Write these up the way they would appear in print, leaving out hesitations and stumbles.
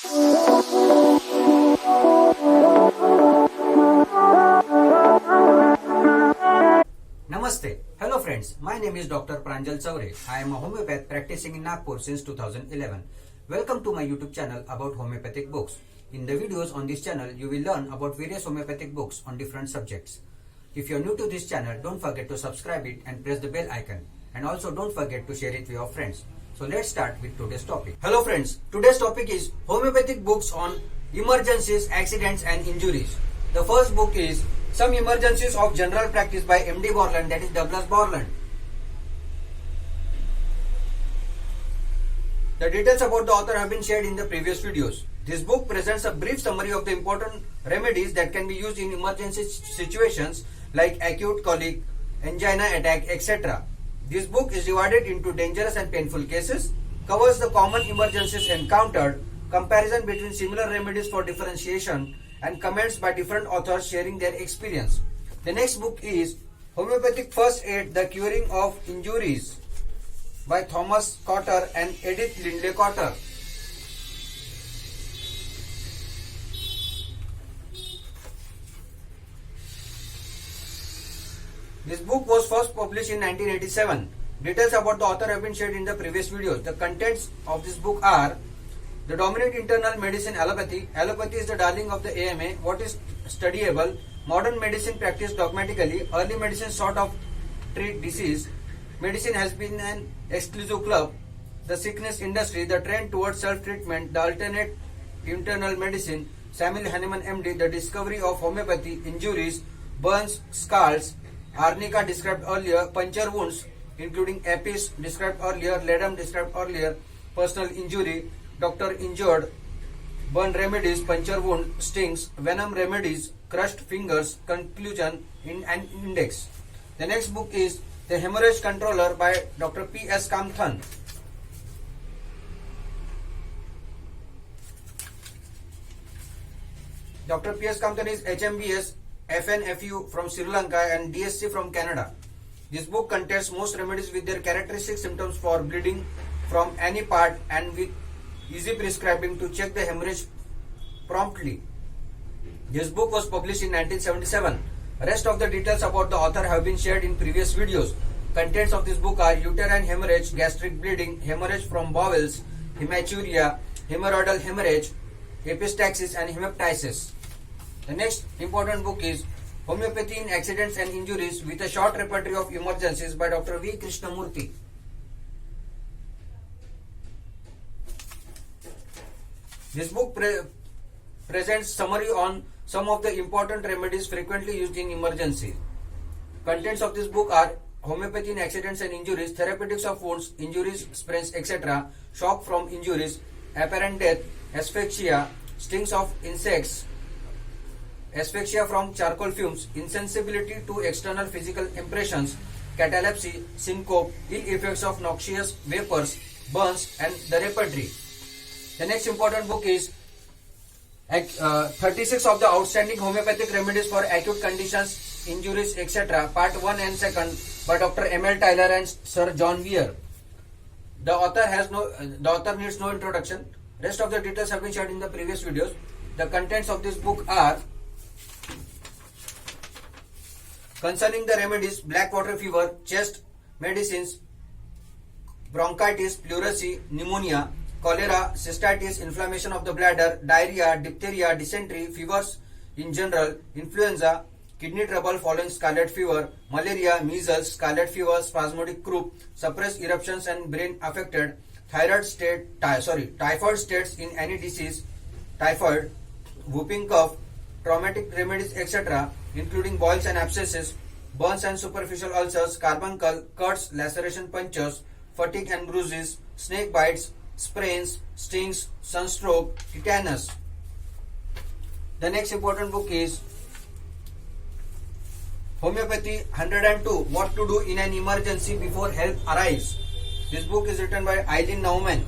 Namaste. Hello friends, my name is Dr. Pranjal Chaure. I am a homeopath practicing in Nagpur since 2011. Welcome to my YouTube channel about homeopathic books. In the videos on this channel, you will learn about various homeopathic books on different subjects. If you are new to this channel, don't forget to subscribe it and press the bell icon. And also don't forget to share it with your friends. So let's start with today's topic. Hello friends, today's topic is homeopathic books on emergencies, accidents and injuries. The first book is Some Emergencies of General Practice by M.D. Borland, that is Douglas Borland. The details about the author have been shared in the previous videos. This book presents a brief summary of the important remedies that can be used in emergency situations like acute colic, angina attack, etc. This book is divided into dangerous and painful cases, covers the common emergencies encountered, comparison between similar remedies for differentiation, and comments by different authors sharing their experience. The next book is Homeopathic First Aid, The Curing of Injuries by Thomas Cotter and Edith Lindley Cotter. This book was first published in 1987. Details about the author have been shared in the previous videos. The contents of this book are: the dominant internal medicine allopathy. Allopathy is the darling of the AMA. What is studyable? Modern medicine practiced dogmatically. Early medicine sought of treat disease. Medicine has been an exclusive club. The sickness industry. The trend towards self-treatment. The alternate internal medicine. Samuel Hahnemann MD. The discovery of homeopathy. Injuries. Burns, scars. Arnica described earlier. Puncture wounds, including apis described earlier. Ledum described earlier. Personal injury. Doctor injured. Burn remedies, puncture wound, stings, venom remedies, crushed fingers, conclusion in an index. The next book is The Hemorrhage Controller by Dr. P.S. Kamthan. Dr. P.S. Kamthan is HMBS, FNFU from Sri Lanka and DSc from Canada. This book contains most remedies with their characteristic symptoms for bleeding from any part and with easy prescribing to check the hemorrhage promptly. This book was published in 1977. Rest of the details about the author have been shared in previous videos. Contents of this book are uterine hemorrhage, gastric bleeding, hemorrhage from bowels, hematuria, hemorrhoidal hemorrhage, epistaxis and hemoptysis. The next important book is Homeopathy in Accidents and Injuries with a Short Repertory of Emergencies by Dr. V. Krishnamurthy. This book presents summary on some of the important remedies frequently used in emergency. Contents of this book are Homeopathy in Accidents and Injuries, Therapeutics of Wounds, Injuries, Sprains, etc., Shock from Injuries, Apparent Death, Asphyxia, Stings of Insects, Asphyxia from charcoal fumes, Insensibility to external physical impressions, Catalepsy, Syncope, Ill effects of noxious vapors, burns, and the repertory. The next important book is 36 of the outstanding homeopathic remedies for acute conditions, injuries, etc. Part 1 and 2 by Dr. M.L. Tyler and Sir John Weir. The author needs no introduction. Rest of the details have been shared in the previous videos. The contents of this book are concerning the remedies: black water fever, chest medicines, bronchitis, pleurisy, pneumonia, cholera, cystitis, inflammation of the bladder, diarrhea, diphtheria, dysentery, fevers in general, influenza, kidney trouble following scarlet fever, malaria, measles, scarlet fever, spasmodic croup, suppressed eruptions and brain affected, typhoid states in any disease, typhoid, whooping cough, traumatic remedies, etc., including boils and abscesses, burns and superficial ulcers, carbuncle, cuts, laceration punctures, fatigue and bruises, snake bites, sprains, stings, sunstroke, tetanus. The next important book is Homeopathy 102, What to Do in an Emergency Before Help Arrives. This book is written by Eileen Naumann.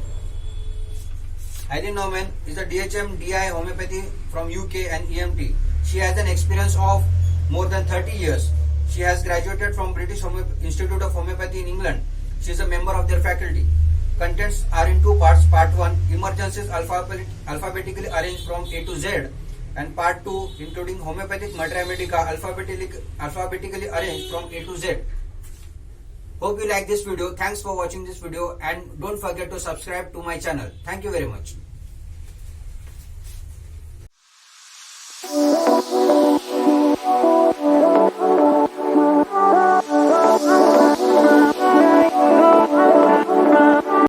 Eileen Naumann is a DHM DI homeopathy from UK and EMT. She has an experience of more than 30 years. She has graduated from British Institute of Homeopathy in England. She is a member of their faculty. contents are in two parts. Part 1, emergencies alphabetically arranged from A to Z, and Part 2, including homeopathic Mater Medica alphabetically arranged from A to Z. Hope you like this video. Thanks for watching this video, and don't forget to subscribe to my channel. Thank you very much.